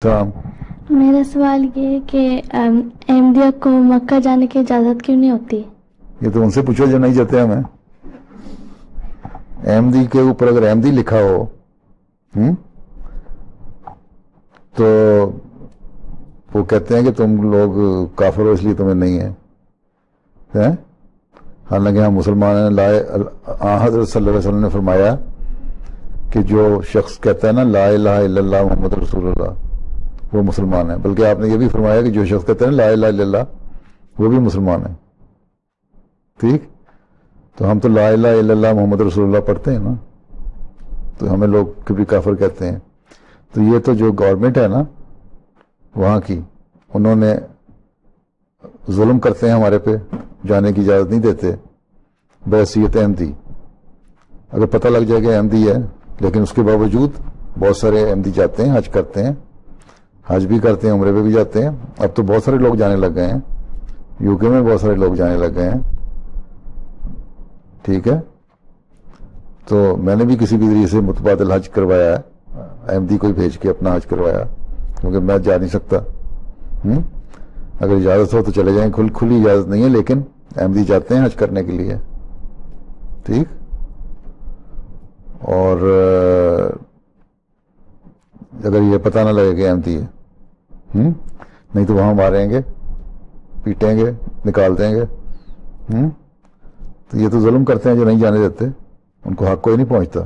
السلام۔ میرا سوال یہ ہے کہ احمدیہ کو مکہ جانے کی اجازت کیوں نہیں ہوتی؟ یہ تو ان سے پوچھو جو نہیں جاتے ہمیں۔ احمدی کے اوپر اگر احمدی لکھا ہو تو وہ کہتے ہیں کہ تم لوگ کافر ہو اس لیے تمہیں نہیں ہے، حالانکہ ہم مسلمان ہیں۔ حضرت صلی اللہ علیہ وسلم نے فرمایا کہ جو شخص کہتا ہے نا لا الہ الا اللہ محمد رسول اللہ وہ مسلمان ہے، بلکہ آپ نے یہ بھی فرمایا کہ جو شخص کہتا ہے نا لا الہ الا اللہ وہ بھی مسلمان ہے۔ ٹھیک، تو ہم تو لا الہ الا اللہ محمد رسول اللہ پڑھتے ہیں نا، تو ہمیں لوگ کبھی کافر کہتے ہیں۔ تو یہ تو جو گورنمنٹ ہے نا وہاں کی، انہوں نے ظلم کرتے ہیں ہمارے پہ، جانے کی اجازت نہیں دیتے بحیثیت احمدی۔ اگر پتہ لگ جائے کہ احمدی ہے، لیکن اس کے باوجود بہت سارے احمدی جاتے ہیں، حج کرتے ہیں، حج بھی کرتے ہیں، عمرے پہ بھی جاتے ہیں۔ اب تو بہت سارے لوگ جانے لگ گئے ہیں، یو کے میں بہت سارے لوگ جانے لگ گئے ہیں۔ ٹھیک ہے، تو میں نے بھی کسی بھی ذریعے سے متبادل حج کروایا ہے، احمدی کو ہی بھیج کے اپنا حج کروایا، کیونکہ میں جا نہیں سکتا۔ اگر اجازت ہو تو چلے جائیں، کھلی اجازت نہیں ہے، لیکن احمدی جاتے ہیں حج کرنے کے لیے۔ ٹھیک، اور اگر یہ پتہ نہ لگے کہ احمدی ہے، نہیں تو وہاں ماریں گے، پیٹیں گے، نکال دیں گے۔ تو یہ تو ظلم کرتے ہیں جو نہیں جانے دیتے، ان کو حق کوئی نہیں پہنچتا۔